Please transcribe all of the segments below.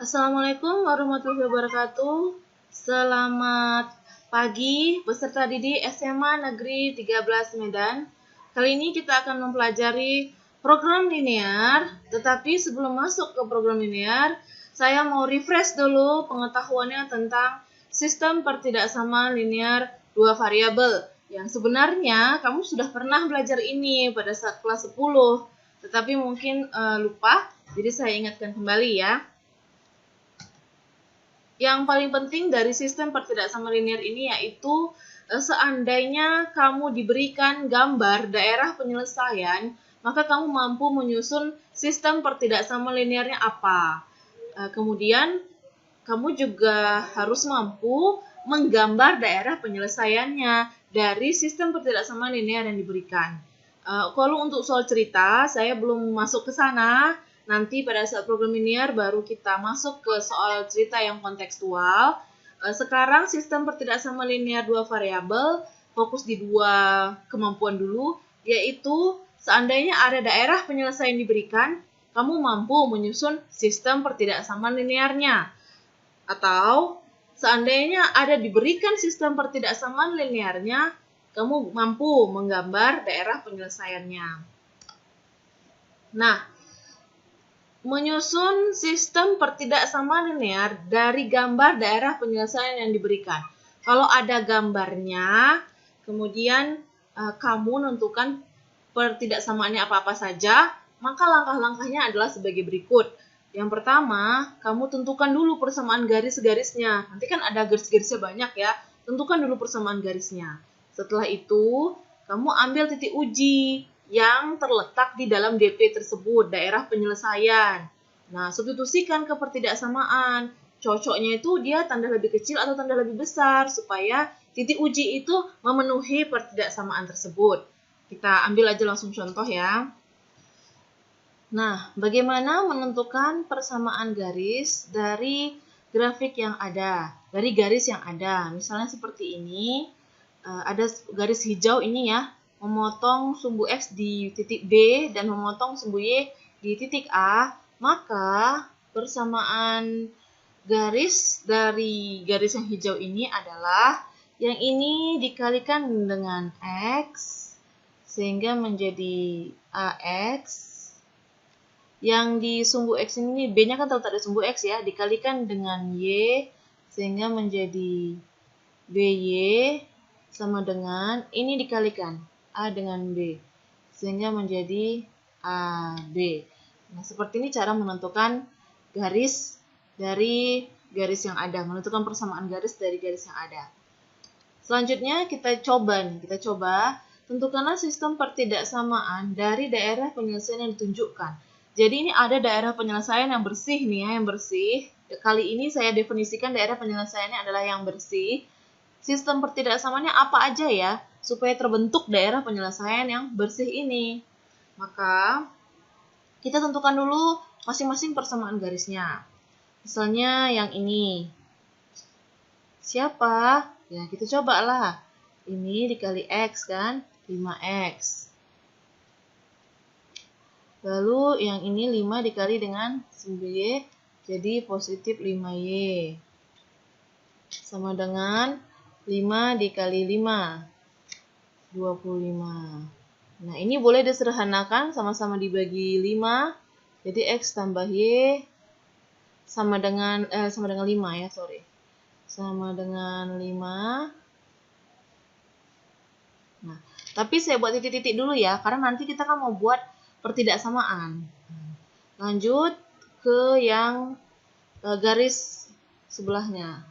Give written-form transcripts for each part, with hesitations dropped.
Assalamualaikum warahmatullahi wabarakatuh. Selamat pagi peserta didik SMA Negeri 13 Medan. Kali ini kita akan mempelajari program linear, tetapi sebelum masuk ke program linear, saya mau refresh dulu pengetahuannya tentang sistem pertidaksamaan linear dua variabel. Yang sebenarnya kamu sudah pernah belajar ini pada saat kelas 10, tetapi mungkin lupa, jadi saya ingatkan kembali ya. Yang paling penting dari sistem pertidaksamaan linear ini yaitu seandainya kamu diberikan gambar daerah penyelesaian, maka kamu mampu menyusun sistem pertidaksamaan linearnya apa. Kemudian kamu juga harus mampu menggambar daerah penyelesaiannya dari sistem pertidaksamaan linear yang diberikan. Kalau untuk soal cerita, saya belum masuk ke sana. Nanti pada saat program linear baru kita masuk ke soal cerita yang kontekstual. Sekarang sistem pertidaksamaan linear dua variabel, fokus di dua kemampuan dulu, yaitu seandainya ada daerah penyelesaian diberikan, kamu mampu menyusun sistem pertidaksamaan linearnya. Atau seandainya ada diberikan sistem pertidaksamaan linearnya, kamu mampu menggambar daerah penyelesaiannya. Nah, menyusun sistem pertidaksamaan linear dari gambar daerah penyelesaian yang diberikan. Kalau ada gambarnya, kemudian kamu menentukan pertidaksamaannya apa-apa saja, maka langkah-langkahnya adalah sebagai berikut. Yang pertama, kamu tentukan dulu persamaan garis-garisnya. Nanti kan ada garis-garisnya banyak ya. Tentukan dulu persamaan garisnya. Setelah itu, kamu ambil titik uji yang terletak di dalam DP tersebut, daerah penyelesaian. Nah, substitusikan ke pertidaksamaan. Cocoknya itu dia tanda lebih kecil atau tanda lebih besar, supaya titik uji itu memenuhi pertidaksamaan tersebut. Kita ambil aja langsung contoh ya. Nah, bagaimana menentukan persamaan garis dari grafik yang ada, dari garis yang ada. Misalnya seperti ini, ada garis hijau ini ya, memotong sumbu X di titik B dan memotong sumbu Y di titik A, maka persamaan garis dari garis yang hijau ini adalah yang ini dikalikan dengan X, sehingga menjadi AX. Yang di sumbu X ini, B-nya kan terletak di sumbu X ya, dikalikan dengan Y, sehingga menjadi BY sama dengan, ini dikalikan, A dengan B, sehingga menjadi AB. Nah, seperti ini cara menentukan garis dari garis yang ada, menentukan persamaan garis dari garis yang ada. Selanjutnya kita coba tentukanlah sistem pertidaksamaan dari daerah penyelesaian yang ditunjukkan. Jadi ini ada daerah penyelesaian yang bersih nih ya, yang bersih. Kali ini saya definisikan daerah penyelesaiannya adalah yang bersih. Sistem pertidaksamaannya apa aja ya, supaya terbentuk daerah penyelesaian yang bersih ini. Maka kita tentukan dulu masing-masing persamaan garisnya. Misalnya yang ini. Siapa? Ya, kita cobalah. Ini dikali X kan, 5X. Lalu yang ini 5 dikali dengan 9Y, jadi positif 5Y. Sama dengan 5 dikali 5, 25. Nah, ini boleh disederhanakan, sama-sama dibagi 5, jadi X tambah Y sama dengan 5 ya, sorry. Sama dengan 5. Nah, tapi saya buat titik-titik dulu ya, karena nanti kita kan mau buat pertidaksamaan. Lanjut ke yang garis sebelahnya.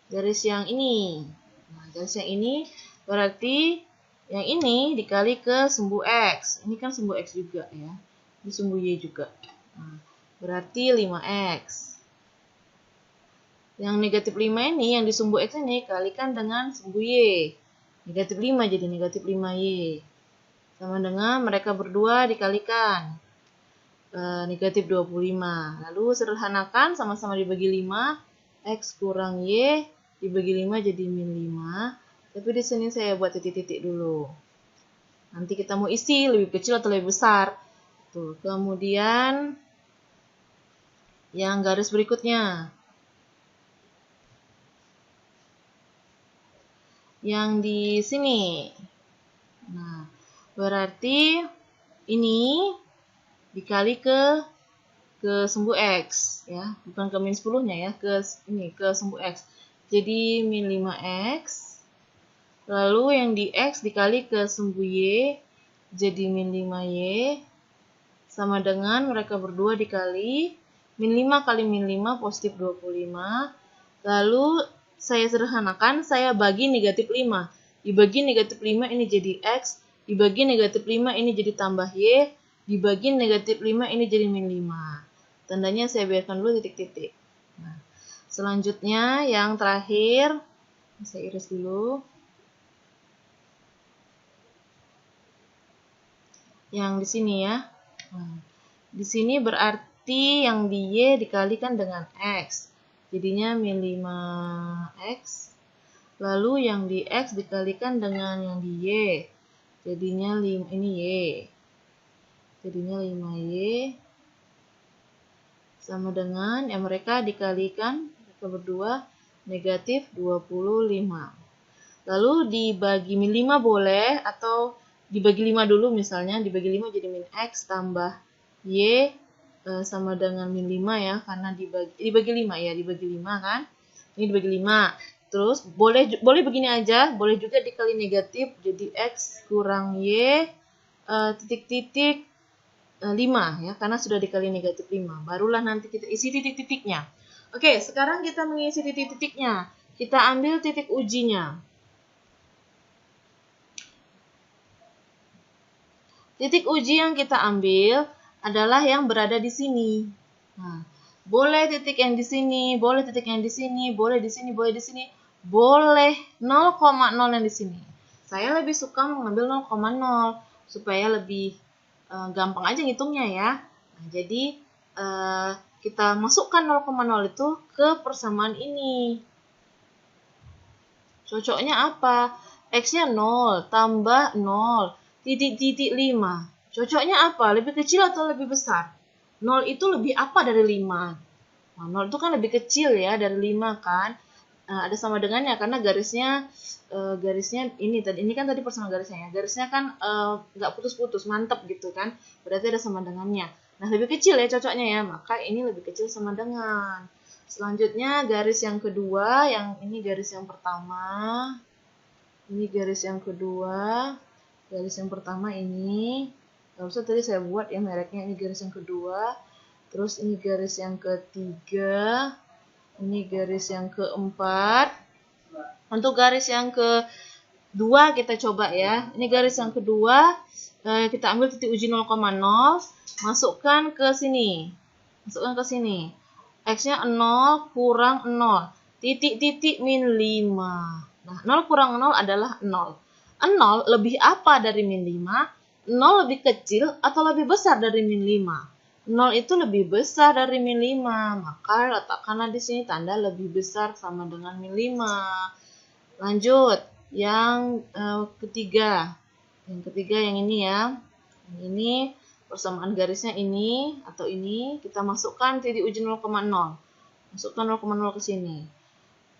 Garis yang ini. Nah, garis yang ini berarti yang ini dikali ke sumbu X. Ini kan sumbu X juga ya. Ini sumbu Y juga. Nah, berarti 5X. Yang negatif 5 ini, yang di sumbu X ini, kalikan dengan sumbu Y. Negatif 5 jadi negatif 5Y. Sama dengan mereka berdua dikalikan. Negatif 25. Lalu sederhanakan, sama-sama dibagi 5. X kurang Y dibagi 5 jadi min 5. Tapi di sini saya buat titik-titik dulu. Nanti kita mau isi lebih kecil atau lebih besar. Tuh, kemudian yang garis berikutnya. Yang di sini. Nah, berarti ini dikali ke sumbu X ya, bukan ke min 10-nya ya, ke sumbu X. Jadi min 5X. Lalu yang di X dikali ke sumbu Y jadi min 5Y sama dengan mereka berdua dikali min 5 kali min 5 positif 25. Lalu saya sederhanakan, saya bagi negatif 5. Dibagi negatif 5 ini jadi X, dibagi negatif 5 ini jadi tambah Y, dibagi negatif 5 ini jadi min 5. Tandanya saya biarkan dulu titik-titik. Nah, selanjutnya yang terakhir, saya iris dulu. Yang di sini ya. Nah, di sini berarti yang di Y dikalikan dengan X. Jadinya min 5X. Lalu yang di X dikalikan dengan yang di Y. Jadinya ini Y. Jadinya 5Y. Sama dengan yang mereka dikalikan, mereka berdua negatif 25. Lalu dibagi min 5 boleh, atau dibagi 5 dulu misalnya, dibagi 5 jadi min X tambah Y sama dengan min 5 ya, karena dibagi 5 ya, dibagi 5 kan. Ini dibagi 5. Terus boleh begini aja, boleh juga dikali negatif, jadi X kurang Y titik-titik 5 ya, karena sudah dikali negatif 5. Barulah nanti kita isi titik-titiknya. Oke, sekarang kita mengisi titik-titiknya. Kita ambil titik ujinya. Titik uji yang kita ambil adalah yang berada di sini. Nah, boleh titik yang di sini, boleh titik yang di sini, boleh di sini, boleh di sini, boleh 0,0 yang di sini. Saya lebih suka mengambil 0,0 supaya lebih gampang aja ngitungnya ya. Nah, jadi kita masukkan 0,0 itu ke persamaan ini. Cocoknya apa? X-nya 0 tambah 0 titik-titik 5. Cocoknya apa? Lebih kecil atau lebih besar? 0 itu lebih apa dari 5? Nah, 0 itu kan lebih kecil ya dari 5 kan? Ada sama dengannya karena garisnya ini kan tadi persamaan garisnya ya. Garisnya kan nggak putus-putus, mantap gitu kan. Berarti ada sama dengannya. Nah, lebih kecil ya cocoknya ya. Maka ini lebih kecil sama dengan. Selanjutnya garis yang kedua, yang ini garis yang pertama. Ini garis yang kedua. Garis yang pertama ini. Gak usah tadi saya buat ya mereknya, ini garis yang kedua. Terus ini garis yang ketiga. Ini garis yang keempat. Untuk garis yang kedua kita coba ya. Ini garis yang kedua, kita ambil titik uji 0,0, masukkan ke sini. Masukkan ke sini. X-nya 0 kurang 0. Titik-titik min 5. Nah, 0 kurang 0 adalah 0. 0 lebih apa dari min 5? 0 lebih kecil atau lebih besar dari min 5? 0 itu lebih besar dari min 5, maka letakkanlah di sini tanda lebih besar sama dengan min 5. Lanjut, yang ketiga. Yang ketiga yang ini ya. Yang ini persamaan garisnya ini atau ini, kita masukkan titik uji 0,0. Masukkan 0,0 ke sini.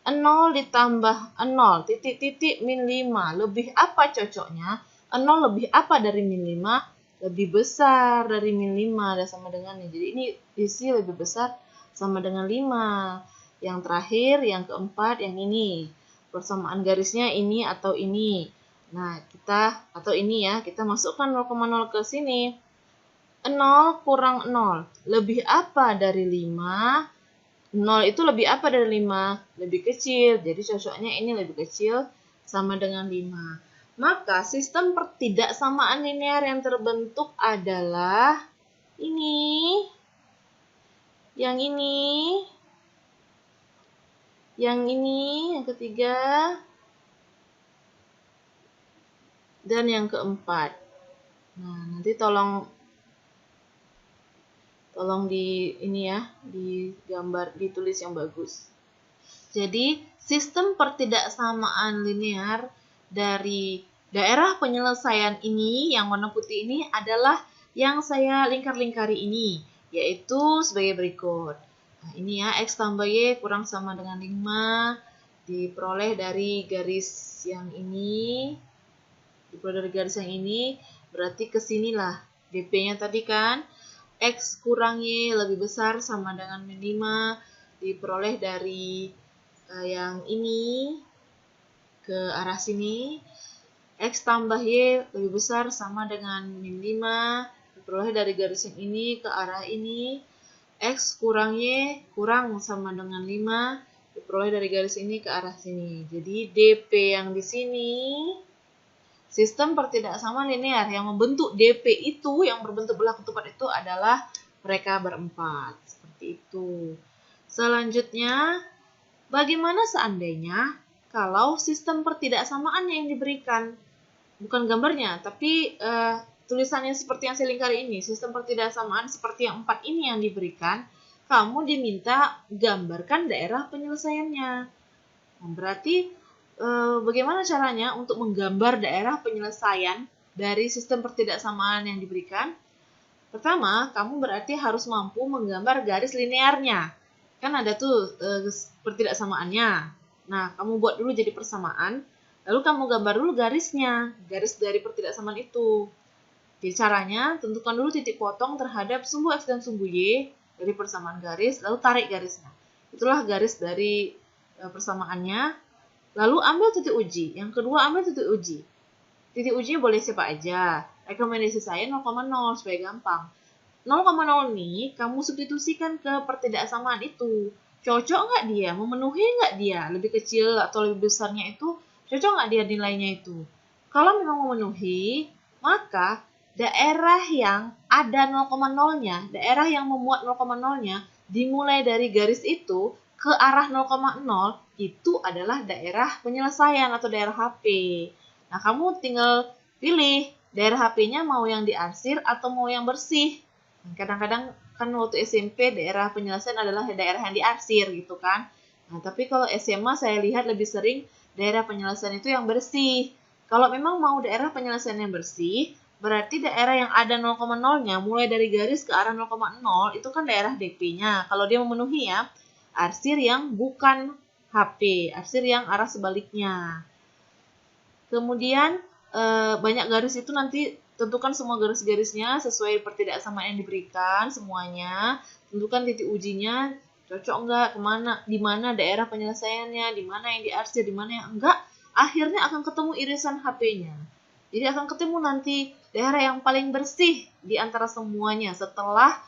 0 ditambah 0, titik-titik min 5. Lebih apa cocoknya? 0 lebih apa dari min 5? Lebih besar dari min 5, dan sama dengan ini. Jadi ini isi lebih besar sama dengan 5. Yang terakhir, yang keempat, yang ini. Persamaan garisnya ini atau ini. Nah, atau ini ya, kita masukkan 0,0 ke sini. 0 kurang 0. Lebih apa dari 5? 0 itu lebih apa dari 5? Lebih kecil. Jadi cocoknya ini lebih kecil sama dengan 5. Maka sistem pertidaksamaan linear yang terbentuk adalah ini, yang ini, yang ini, yang ketiga, dan yang keempat. Nah, nanti tolong di gambar, ditulis yang bagus. Jadi, sistem pertidaksamaan linear dari Daerah penyelesaian ini yang warna putih ini adalah yang saya lingkar-lingkari ini, yaitu sebagai berikut. Nah, ini ya, X tambah Y kurang sama dengan 5, diperoleh dari garis yang ini, berarti ke sinilah DP-nya tadi kan. X kurang Y lebih besar sama dengan min 5, diperoleh dari yang ini ke arah sini. X tambah Y lebih besar sama dengan min 5, diperoleh dari garis yang ini ke arah ini. X kurang Y kurang sama dengan 5, diperoleh dari garis ini ke arah sini. Jadi DP yang di sini, sistem pertidaksamaan linear yang membentuk DP itu, yang berbentuk belah ketupat itu adalah mereka berempat. Seperti itu. Selanjutnya, bagaimana seandainya kalau sistem pertidaksamaan yang diberikan, bukan gambarnya, tapi tulisannya seperti yang saya lingkari ini, sistem pertidaksamaan seperti yang 4 ini yang diberikan, kamu diminta gambarkan daerah penyelesaiannya. Nah, berarti bagaimana caranya untuk menggambar daerah penyelesaian dari sistem pertidaksamaan yang diberikan? Pertama, kamu berarti harus mampu menggambar garis linearnya. Kan ada tuh pertidaksamaannya. Nah, kamu buat dulu jadi persamaan, lalu kamu gambar dulu garisnya, garis dari pertidaksamaan itu. Jadi caranya, tentukan dulu titik potong terhadap sumbu X dan sumbu Y dari persamaan garis, lalu tarik garisnya. Itulah garis dari persamaannya. Lalu ambil titik uji. Yang kedua, ambil titik uji. Titik ujinya boleh siapa aja. Rekomendasi saya 0,0 supaya gampang. 0,0 ini kamu substitusikan ke pertidaksamaan itu. Cocok nggak dia? Memenuhi nggak dia? Lebih kecil atau lebih besarnya itu, cocok nggak dia nilainya itu? Kalau memang memenuhi, maka daerah yang ada 0,0-nya, daerah yang memuat 0,0-nya, dimulai dari garis itu ke arah 0,0, itu adalah daerah penyelesaian atau daerah HP. Nah, kamu tinggal pilih daerah HP-nya mau yang diarsir atau mau yang bersih. Kadang-kadang kan waktu SMP daerah penyelesaian adalah daerah yang diarsir gitu kan. Nah, tapi kalau SMA saya lihat lebih sering daerah penyelesaian itu yang bersih. Kalau memang mau daerah penyelesaian yang bersih, berarti daerah yang ada 0,0-nya mulai dari garis ke arah 0,0 itu kan daerah DP-nya. Kalau dia memenuhi ya, arsir yang bukan HP, arsir yang arah sebaliknya. Kemudian banyak garis itu nanti tentukan semua garis-garisnya sesuai pertidaksamaan yang diberikan semuanya. Tentukan titik ujinya, cocok enggak, kemana, di mana daerah penyelesaiannya, di mana yang diarsir, di mana yang enggak. Akhirnya akan ketemu irisan HP-nya. Jadi akan ketemu nanti daerah yang paling bersih di antara semuanya setelah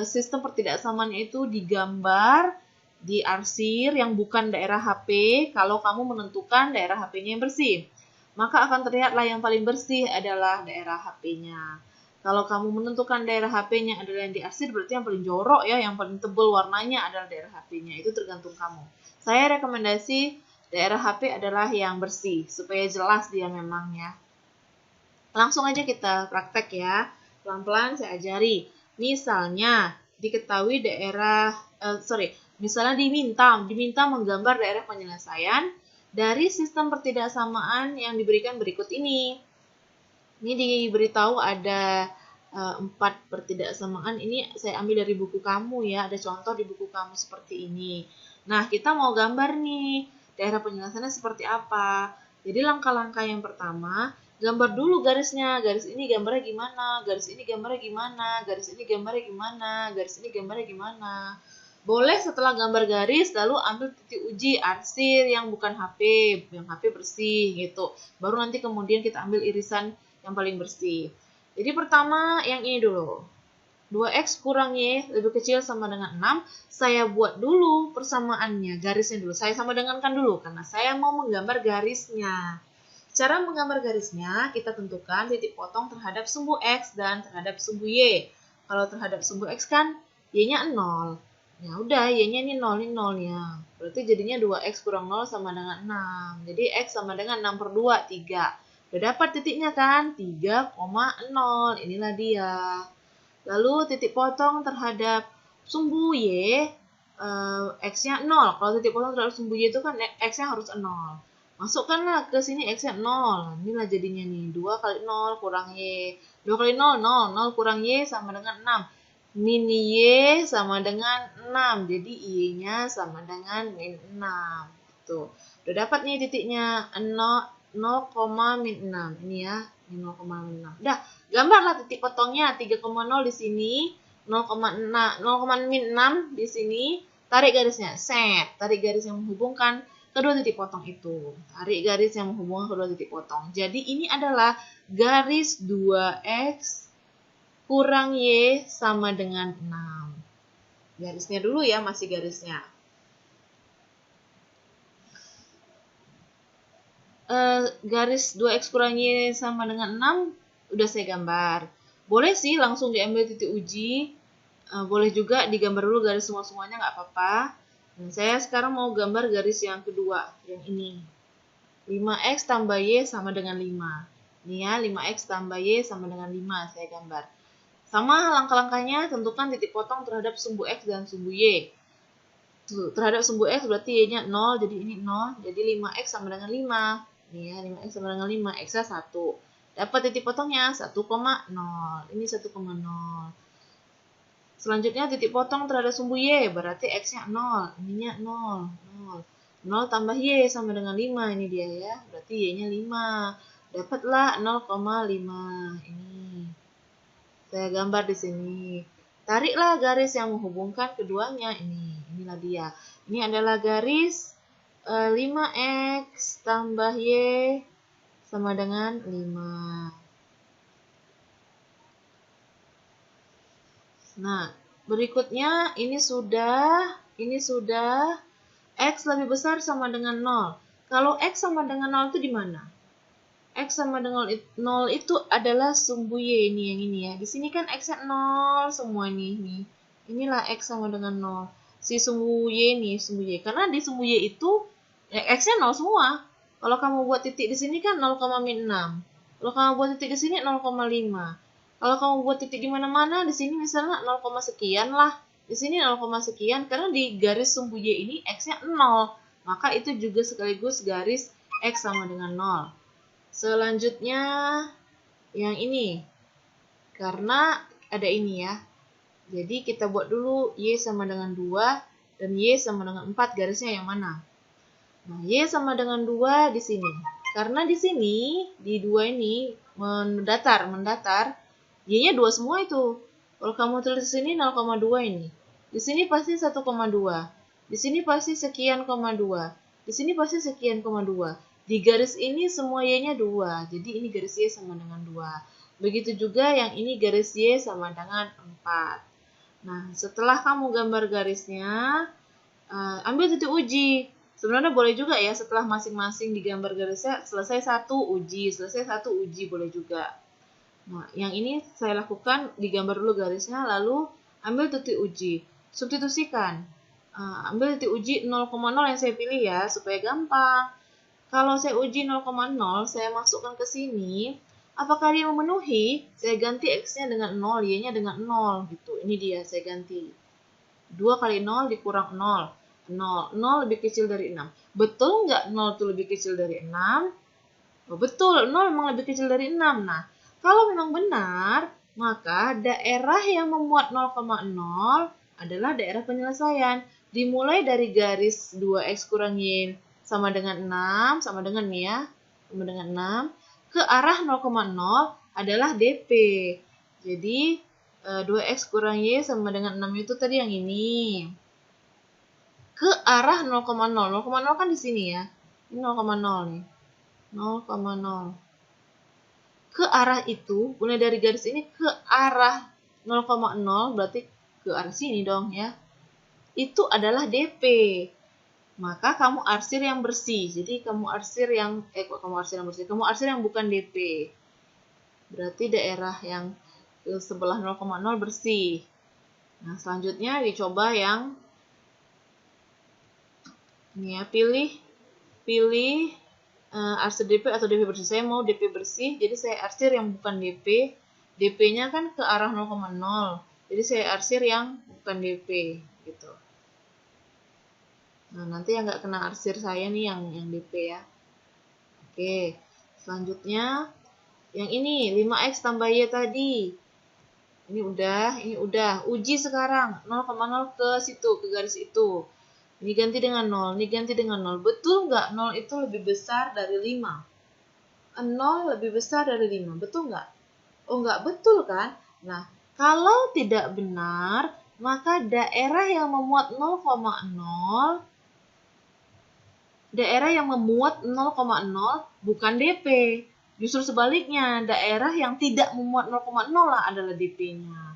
sistem pertidaksamaannya itu digambar, diarsir yang bukan daerah HP. Kalau kamu menentukan daerah HP-nya yang bersih, maka akan terlihatlah yang paling bersih adalah daerah HP-nya. Kalau kamu menentukan daerah HP-nya adalah yang diarsir, berarti yang paling jorok ya, yang paling tebal warnanya adalah daerah HP-nya. Itu tergantung kamu. Saya rekomendasi daerah HP adalah yang bersih, supaya jelas dia memang ya. Langsung aja kita praktek ya. Pelan-pelan saya ajari. Misalnya, diketahui daerah, misalnya diminta menggambar daerah penyelesaian dari sistem pertidaksamaan yang diberikan berikut ini. Ini diberitahu ada 4 pertidaksamaan. Ini saya ambil dari buku kamu ya. Ada contoh di buku kamu seperti ini. Nah, kita mau gambar nih daerah penyelesaiannya seperti apa. Jadi langkah-langkah yang pertama, gambar dulu garisnya. Garis ini gambarnya gimana? Garis ini gambarnya gimana? Garis ini gambarnya gimana? Garis ini gambarnya gimana? Boleh setelah gambar garis, lalu ambil titik uji arsir yang bukan HP, yang HP bersih gitu. Baru nanti kemudian kita ambil irisan yang paling bersih. Jadi pertama yang ini dulu. 2X kurang Y lebih kecil sama dengan 6. Saya buat dulu persamaannya, garisnya dulu. Saya sama dengankan dulu, karena saya mau menggambar garisnya. Cara menggambar garisnya, kita tentukan titik potong terhadap sumbu X dan terhadap sumbu Y. Kalau terhadap sumbu X kan, Y-nya 0. Ya udah, Y-nya ini 0, ini 0-nya. Berarti jadinya 2X kurang 0 sama dengan 6. Jadi X sama dengan 6 per 2, 3. Udah dapat titiknya kan? 3,0. Inilah dia. Lalu titik potong terhadap sumbu Y, X-nya 0. Kalau titik potong terhadap sumbu Y itu kan X-nya harus 0. Masukkanlah ke sini X-nya 0. Inilah jadinya nih. 2 kali 0 kurang Y. 2 kali 0, 0. 0 kurang Y sama dengan 6. Min Y sama dengan 6. Jadi Y-nya sama dengan min 6. Tuh. Udah dapat nih titiknya 0, min 6. Ini ya. 0,6. Udah. Gambarlah titik potongnya. 3,0 di sini. 0,6, min 6 di sini. Tarik garisnya. Set. Tarik garis yang menghubungkan kedua titik potong itu. Tarik garis yang menghubungkan kedua titik potong. Jadi ini adalah garis 2X kurang Y sama dengan 6. Garisnya dulu ya, masih garisnya. Garis 2X kurang Y sama dengan 6 udah saya gambar. Boleh sih langsung diambil titik uji. Boleh juga digambar dulu garis semua-semuanya, nggak apa-apa. Dan saya sekarang mau gambar garis yang kedua, yang ini. 5X tambah Y sama dengan 5. Ini ya, 5X tambah Y sama dengan 5 saya gambar. Sama langkah-langkahnya, tentukan titik potong terhadap sumbu X dan sumbu Y. Terhadap sumbu X berarti Y-nya 0, jadi ini 0. Jadi 5X sama dengan 5. Ini ya, 5X sama dengan 5, X-nya 1. Dapat titik potongnya 1,0. Ini 1,0. Selanjutnya titik potong terhadap sumbu Y, berarti X-nya 0, ininya 0, 0. 0 tambah Y sama dengan 5, ini dia ya, berarti Y-nya 5. Dapatlah 0,5, ini. Saya gambar di sini. Tariklah garis yang menghubungkan keduanya, inilah dia. Ini adalah garis 5X tambah Y sama dengan 5. Nah, berikutnya ini sudah X lebih besar sama dengan 0. Kalau X sama dengan 0 itu di mana? X sama dengan 0 itu adalah sumbu Y ini, yang ini ya. Di sini kan X-nya 0 semua nih. Inilah X sama dengan 0. Si sumbu Y nih, sumbu Y. Karena di sumbu Y itu X-nya 0 semua. Kalau kamu buat titik di sini kan 0,6. Kalau kamu buat titik di sini 0,5. Kalau kamu buat titik di mana-mana, di sini misalnya 0, sekian lah. Di sini 0, sekian, karena di garis sumbu Y ini X-nya 0. Maka itu juga sekaligus garis X sama dengan 0. Selanjutnya, yang ini. Karena ada ini ya. Jadi kita buat dulu Y sama dengan 2, dan Y sama dengan 4, garisnya yang mana? Nah, Y sama dengan 2 di sini. Karena di sini, di 2 ini, mendatar, Y-nya 2 semua itu. Kalau kamu tulis di sini 0,2 ini. Di sini pasti 1,2. Di sini pasti sekian, 2. Di sini pasti sekian, 2. Di garis ini semua Y-nya 2. Jadi ini garis Y sama dengan 2. Begitu juga yang ini garis Y sama dengan 4. Nah, setelah kamu gambar garisnya, ambil titik uji. Sebenarnya boleh juga ya setelah masing-masing digambar garisnya, selesai satu uji boleh juga. Nah, yang ini saya lakukan digambar dulu garisnya, lalu ambil titik uji. Substitusikan. Ambil titik uji 0,0 yang saya pilih ya, supaya gampang. Kalau saya uji 0,0, saya masukkan ke sini. Apakah dia memenuhi? Saya ganti X-nya dengan 0, Y-nya dengan 0. Gitu. Ini dia, saya ganti. 2 kali 0 dikurang 0. 0 lebih kecil dari 6. Betul nggak 0 itu lebih kecil dari 6? Oh, betul, 0 memang lebih kecil dari 6. Nah, kalau memang benar, maka daerah yang memuat 0,0 adalah daerah penyelesaian. Dimulai dari garis 2X kurang Y sama dengan 6, sama dengan nih ya, sama dengan 6, ke arah 0,0 adalah DP. Jadi, 2X kurang Y sama dengan 6 itu tadi yang ini. Ke arah 0,0. 0,0 kan di sini ya. Ini 0,0 nih. 0,0. Ke arah itu, mulai dari garis ini ke arah 0,0, berarti ke arah sini dong ya. Itu adalah DP. Maka kamu arsir yang bersih. Jadi kamu arsir yang kamu arsir yang bukan DP. Berarti daerah yang ke sebelah 0,0 bersih. Nah, selanjutnya dicoba yang ini ya, pilih arsir DP atau DP bersih. Saya mau DP bersih, jadi saya arsir yang bukan DP. DP-nya kan ke arah 0,0. Jadi saya arsir yang bukan DP gitu. Nah, nanti yang nggak kena arsir saya nih yang DP ya. Oke, selanjutnya yang ini 5x tambah y tadi. Ini udah. Uji sekarang 0,0 ke situ, ke garis itu. Ini ganti dengan 0, ini ganti dengan 0. Betul nggak 0 itu lebih besar dari 5? 0 lebih besar dari 5, betul nggak? Oh, nggak betul kan? Nah, kalau tidak benar, maka daerah yang memuat 0,0 bukan DP. Justru sebaliknya, daerah yang tidak memuat 0,0 lah adalah DP-nya.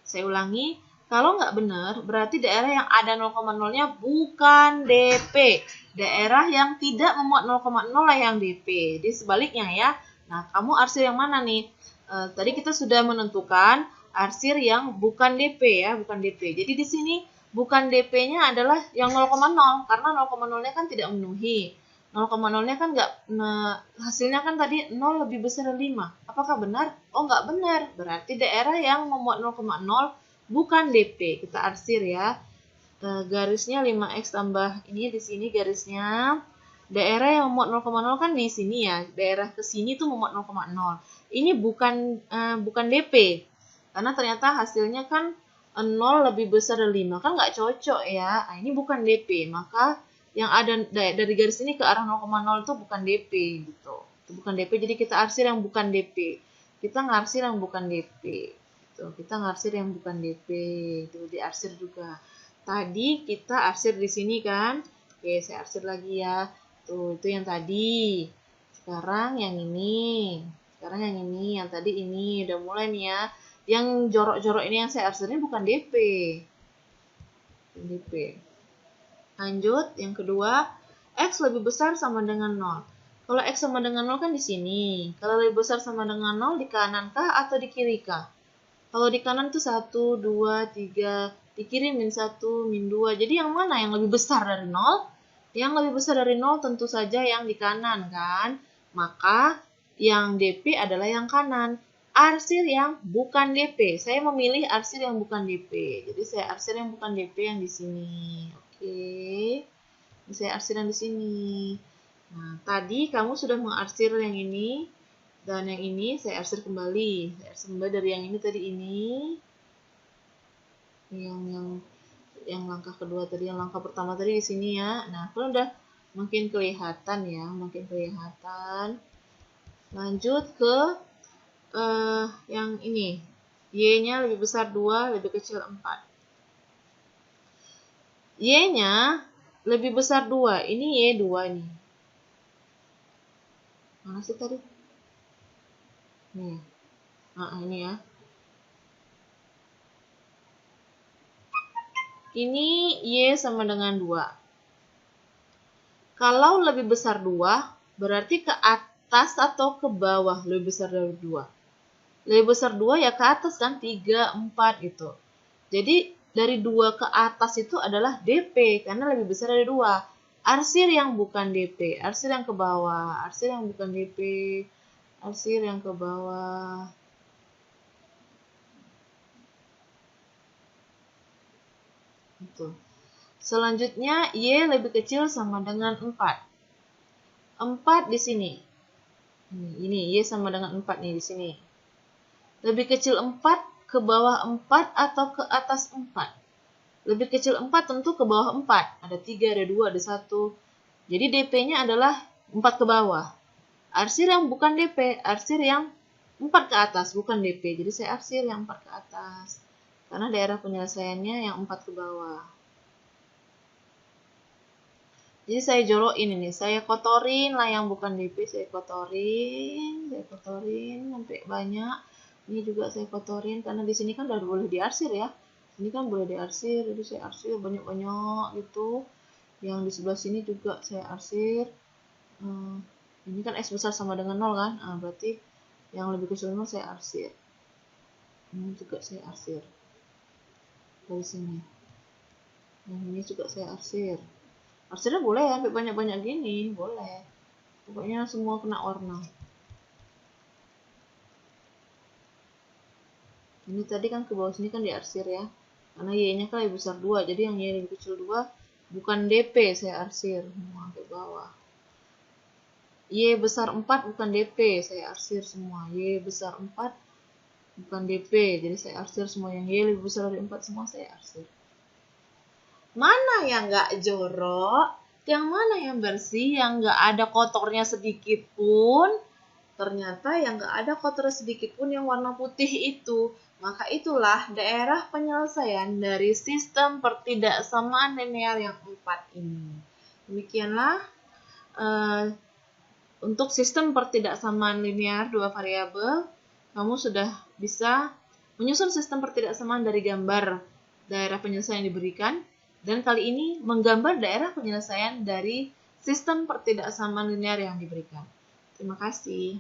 Saya ulangi, kalau nggak benar, berarti daerah yang ada 0,0-nya bukan DP. Daerah yang tidak memuat 0,0 lah yang DP. Jadi sebaliknya ya. Nah, kamu arsir yang mana nih? Tadi kita sudah menentukan arsir yang bukan DP ya, bukan DP. Jadi di sini bukan DP-nya adalah yang 0,0 karena 0,0-nya kan tidak memenuhi. 0,0-nya kan hasilnya kan tadi 0 lebih besar dari 5. Apakah benar? Oh, nggak benar. Berarti daerah yang memuat 0,0 bukan DP. Kita arsir ya. Garisnya 5x tambah ini di sini garisnya. Daerah yang memuat 0,0 kan di sini ya. Daerah ke sini tuh memuat 0,0. Ini bukan DP. Karena ternyata hasilnya kan 0 lebih besar dari 5. Kan nggak cocok ya. Nah, ini bukan DP. Maka yang ada dari garis ini ke arah 0,0 itu bukan DP gitu. Itu bukan DP, jadi kita arsir yang bukan DP. Kita ngarsir yang bukan DP. Gitu. Kita ngarsir yang bukan DP. Itu diarsir juga. Tadi kita arsir di sini kan. Oke, saya arsir lagi ya. Tuh, itu yang tadi. Sekarang yang ini. Sekarang yang ini, yang tadi ini. Udah mulai nih ya. Yang jorok-jorok ini yang saya arsirnya bukan DP. DP. Lanjut, yang kedua, X lebih besar sama dengan 0. Kalau X sama dengan 0 kan di sini. Kalau lebih besar sama dengan 0 di kanan kah atau di kiri kah? Kalau di kanan tuh 1, 2, 3, di kiri min 1, min 2. Jadi yang mana yang lebih besar dari 0? Yang lebih besar dari 0 tentu saja yang di kanan kan? Maka yang DP adalah yang kanan. Arsir yang bukan DP. Saya memilih arsir yang bukan DP. Jadi saya arsir yang bukan DP yang di sini. Oke, saya arsir yang di sini. Nah, tadi kamu sudah mengarsir yang ini dan yang ini saya arsir kembali. Saya arsir kembali dari yang ini tadi ini. Yang langkah kedua tadi, yang langkah pertama tadi di sini ya. Nah, kalau udah makin kelihatan ya, makin kelihatan. Lanjut ke yang ini. Y-nya lebih besar 2, lebih kecil 4. Y-nya lebih besar 2. Ini Y2 nih. Mana sih tadi? Nih. Nah, ini ya. Ini Y sama dengan 2. Kalau lebih besar 2, berarti ke atas atau ke bawah lebih besar dari 2. Lebih besar 2 ya ke atas kan, 3, 4 gitu. Jadi dari 2 ke atas itu adalah DP karena lebih besar dari 2. Arsir yang bukan DP, arsir yang ke bawah, arsir yang bukan DP, arsir yang ke bawah. Gitu. Selanjutnya Y lebih kecil sama dengan 4. 4 di sini. Ini Y sama dengan 4 nih di sini. Lebih kecil 4 ke bawah 4 atau ke atas 4? Lebih kecil 4 tentu ke bawah 4. Ada 3, ada 2, ada 1. Jadi DP-nya adalah 4 ke bawah. Arsir yang bukan DP, arsir yang 4 ke atas, bukan DP. Jadi saya arsir yang 4 ke atas. Karena daerah penyelesaiannya yang 4 ke bawah. Jadi saya jorokin ini, saya kotorin lah yang bukan DP, saya kotorin sampai banyak. Ini juga saya kotorin karena di sini kan udah boleh diarsir ya. Ini kan boleh diarsir, jadi saya arsir banyak-banyak gitu. Yang di sebelah sini juga saya arsir. Ini kan X besar sama dengan 0 kan, berarti yang lebih kecil 0 saya arsir. Ini juga saya arsir dari sini. Yang ini juga saya arsir. Arsirnya boleh ya, sampai banyak-banyak gini, boleh. Pokoknya semua kena warna. Ini tadi kan ke bawah sini kan diarsir ya. Karena Y-nya kan lebih besar 2, jadi yang Y lebih kecil 2 bukan DP saya arsir. Sampai bawah. Y besar 4 bukan DP, saya arsir semua. Y besar 4 bukan DP, jadi saya arsir semua. Yang Y lebih besar dari 4 semua saya arsir. Mana yang nggak jorok? Yang mana yang bersih? Yang nggak ada kotornya sedikit pun? Ternyata yang nggak ada kotor sedikit pun yang warna putih itu. Maka itulah daerah penyelesaian dari sistem pertidaksamaan linear yang 4 ini. Demikianlah untuk sistem pertidaksamaan linear 2 variabel, kamu sudah bisa menyusun sistem pertidaksamaan dari gambar daerah penyelesaian yang diberikan. Dan kali ini menggambar daerah penyelesaian dari sistem pertidaksamaan linear yang diberikan. Terima kasih.